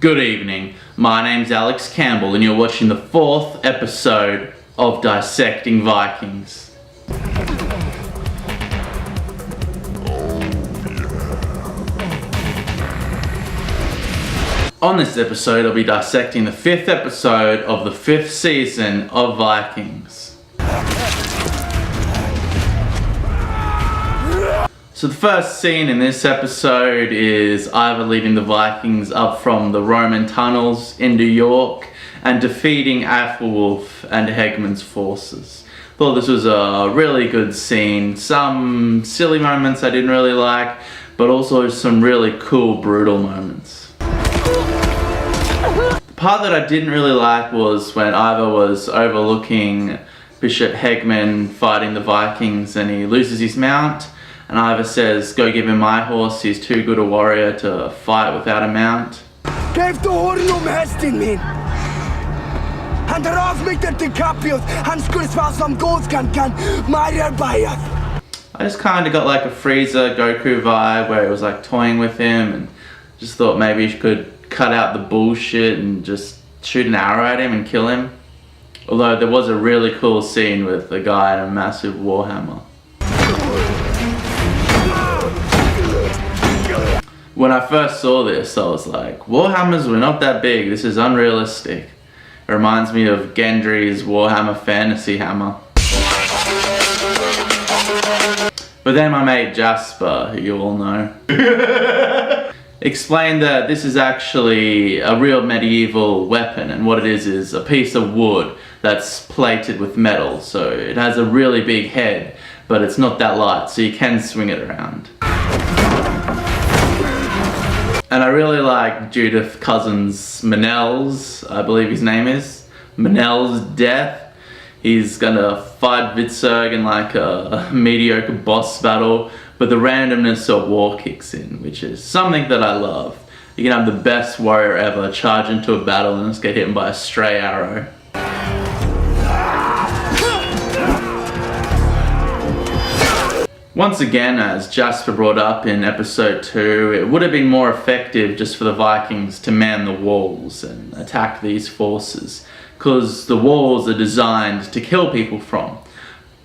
Good evening, my name's Alex Campbell and you're watching the 4th episode of Dissecting Vikings. On this episode I'll be dissecting the 5th episode of the 5th season of Vikings. So the first scene in this episode is Ivar leading the Vikings up from the Roman tunnels in New York and defeating Aethelwulf and Hegman's forces. Thought this was a really good scene. Some silly moments I didn't really like, but also some really cool, brutal moments. The part that I didn't really like was when Ivar was overlooking Bishop Hegman fighting the Vikings and he loses his mount. And Ivar says, "Go give him my horse, he's too good a warrior to fight without a mount." I just kind of got like a Frieza Goku vibe where it was like toying with him and just thought maybe you could cut out the bullshit and just shoot an arrow at him and kill him. Although there was a really cool scene with a guy in a massive warhammer. When I first saw this, I was like, Warhammers were not that big, this is unrealistic. It reminds me of Gendry's Warhammer Fantasy Hammer. But then my mate Jasper, who you all know, explained that this is actually a real medieval weapon, and what it is a piece of wood that's plated with metal. So it has a really big head, but it's not that light, so you can swing it around. And I really like Judith Cousins' Manel's, I believe his name is, Manel's death. He's gonna fight Vitzerg in like a mediocre boss battle, but the randomness of war kicks in, which is something that I love. You can have the best warrior ever charge into a battle and just get hit by a stray arrow. Once again, as Jasper brought up in episode 2, it would have been more effective just for the Vikings to man the walls and attack these forces, because the walls are designed to kill people from.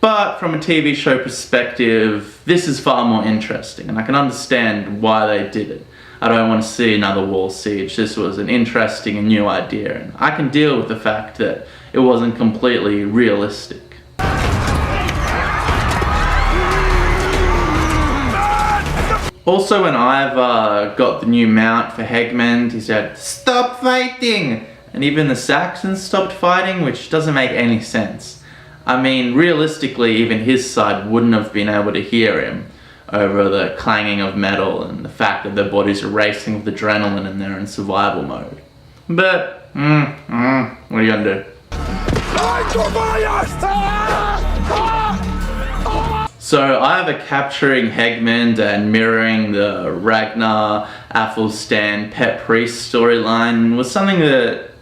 But from a TV show perspective, this is far more interesting, and I can understand why they did it. I don't want to see another wall siege. This was an interesting and new idea, and I can deal with the fact that it wasn't completely realistic. Also, when Ivar got the new mount for Hegman, he said, "Stop fighting!" And even the Saxons stopped fighting, which doesn't make any sense. I mean, realistically, even his side wouldn't have been able to hear him over the clanging of metal and the fact that their bodies are racing with adrenaline and they're in survival mode. But, what are you gonna do? So Ivar capturing Hegman and mirroring the Ragnar Athelstan pet priest storyline was something that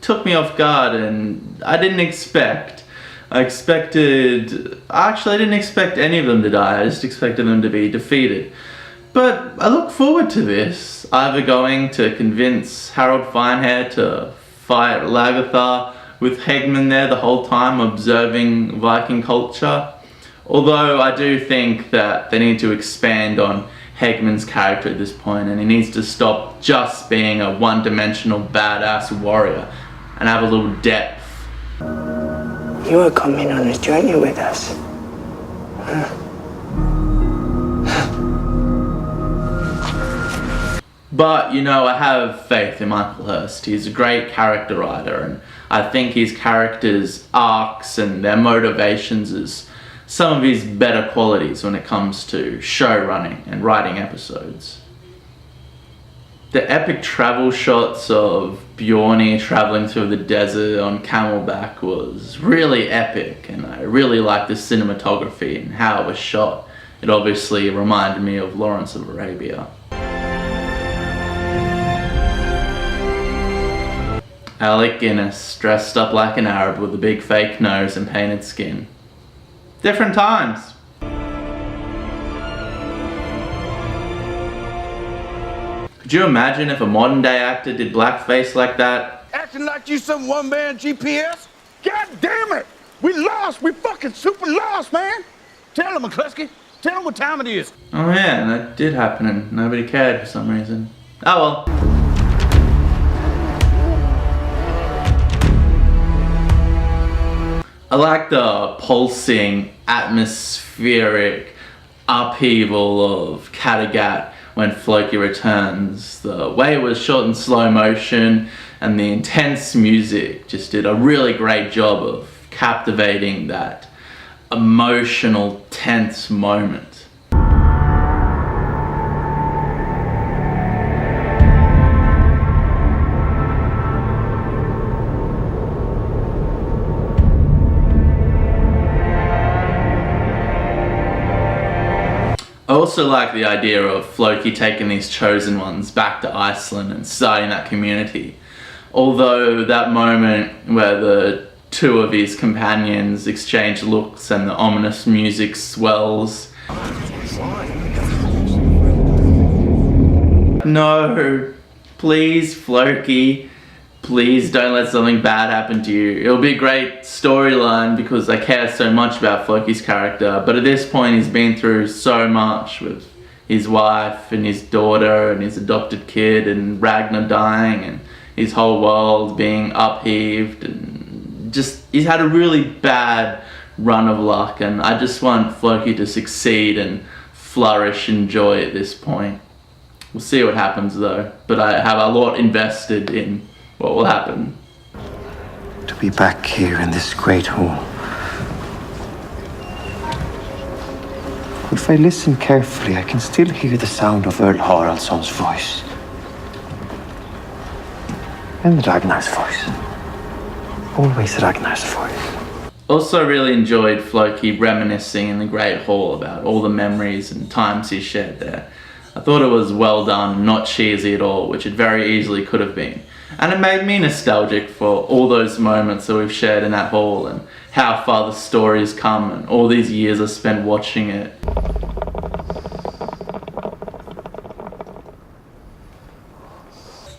took me off guard and I didn't expect. I didn't expect any of them to die, I just expected them to be defeated. But I look forward to this. Ivar going to convince Harold Finehair to fight Lagertha with Hegman there the whole time observing Viking culture. Although I do think that they need to expand on Hegman's character at this point, and he needs to stop just being a one-dimensional badass warrior and have a little depth. You are coming on a journey with us. But, you know, I have faith in Michael Hurst. He's a great character writer, and I think his characters' arcs and their motivations is some of his better qualities when it comes to show running and writing episodes. The epic travel shots of Bjorn traveling through the desert on camelback was really epic, and I really liked the cinematography and how it was shot. It obviously reminded me of Lawrence of Arabia. Alec Guinness dressed up like an Arab with a big fake nose and painted skin. Different times. you imagine if a modern day actor did blackface like that? Acting like you some one-man GPS? God damn it! We lost! We fucking super lost, man! Tell him, McCluskey. Tell him what time it is. Oh yeah, and that did happen and nobody cared for some reason. Oh well. I like the pulsing, atmospheric upheaval of Kattegat when Floki returns. The way it was shot in slow motion and the intense music just did a really great job of captivating that emotional, tense moment. I also like the idea of Floki taking these chosen ones back to Iceland and starting that community. Although that moment where the two of his companions exchange looks and the ominous music swells. No, please Floki, please don't let something bad happen to you. It'll be a great storyline because I care so much about Floki's character, but at this point he's been through so much with his wife and his daughter and his adopted kid and Ragnar dying and his whole world being upheaved, and just he's had a really bad run of luck, and I just want Floki to succeed and flourish and joy at this point. We'll see what happens though, but I have a lot invested in what will happen. To be back here in this great hall. But if I listen carefully, I can still hear the sound of Earl Haraldsson's voice. And Ragnar's voice. Always Ragnar's voice. Also really enjoyed Floki reminiscing in the Great Hall about all the memories and times he shared there. I thought it was well done, not cheesy at all, which it very easily could have been. And it made me nostalgic for all those moments that we've shared in that hall and how far the story's come and all these years I spent watching it.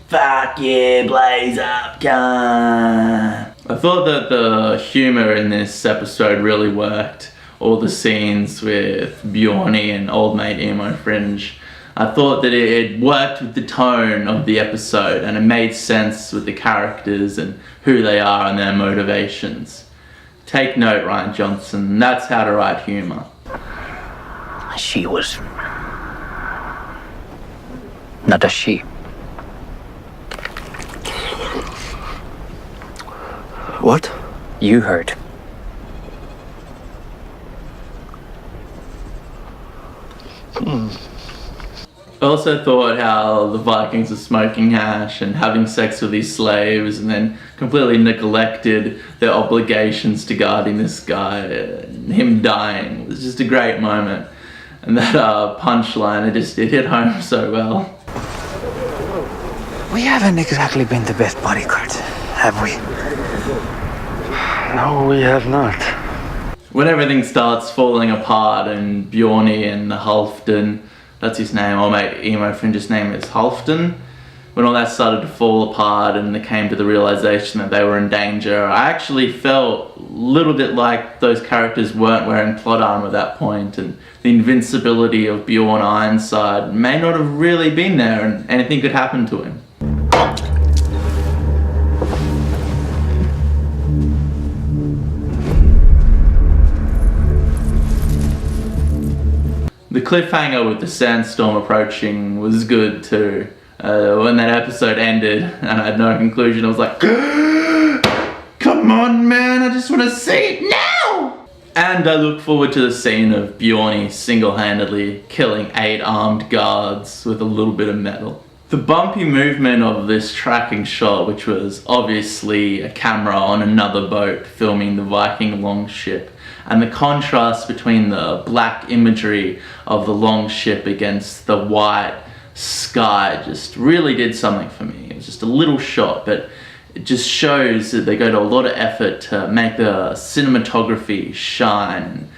Fuck yeah, blaze up, cunt. I thought that the humour in this episode really worked. All the scenes with Bjorn and Old Mate Emo Fringe. I thought that it worked with the tone of the episode and it made sense with the characters and who they are and their motivations. Take note, Ryan Johnson, that's how to write humour. She was not a she. What? You heard. I also thought how the Vikings are smoking hash and having sex with these slaves and then completely neglected their obligations to guarding this guy and him dying. It was just a great moment. And that punchline, it hit home so well. We haven't exactly been the best bodyguards, have we? No, we have not. When everything starts falling apart and Bjorny and Halfdan, that's his name, old mate Emo Fringe's name is Halfdan. When all that started to fall apart and they came to the realization that they were in danger, I actually felt a little bit like those characters weren't wearing plot armor at that point, and the invincibility of Bjorn Ironside may not have really been there and anything could happen to him. The cliffhanger with the sandstorm approaching was good too. When that episode ended and I had no conclusion, I was like, come on man, I just want to see it now! And I look forward to the scene of Bjorny single-handedly killing 8 armed guards with a little bit of metal. The bumpy movement of this tracking shot, which was obviously a camera on another boat filming the Viking longship, and the contrast between the black imagery of the longship against the white sky just really did something for me. It was just a little shot, but it just shows that they go to a lot of effort to make the cinematography shine.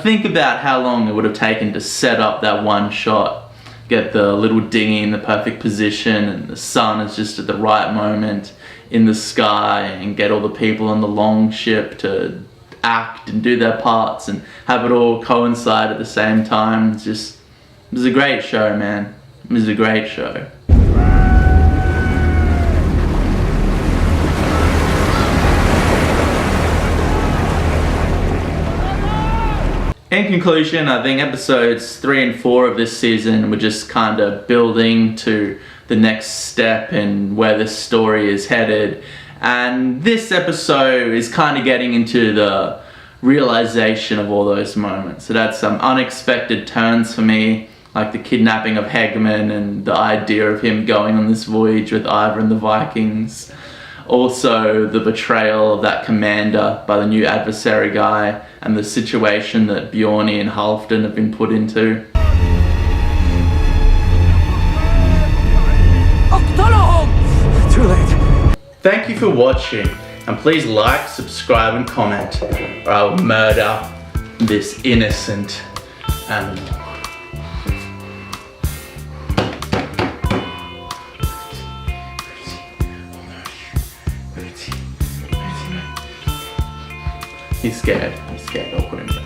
Think about how long it would have taken to set up that one shot. get the little dinghy in the perfect position, and the sun is just at the right moment in the sky, and get all the people on the long ship to act and do their parts and have it all coincide at the same time. It was a great show, man. It was a great show. In conclusion, I think episodes 3 and 4 of this season were just kind of building to the next step in where this story is headed. And this episode is kind of getting into the realization of all those moments. It had some unexpected turns for me, like the kidnapping of Hegman and the idea of him going on this voyage with Ivor and the Vikings. Also, the betrayal of that commander by the new adversary guy, and the situation that Bjorn and Halfdan have been put into. Too late. Thank you for watching, and please like, subscribe and comment, or I will murder this innocent animal. He's scared. I'll put him down.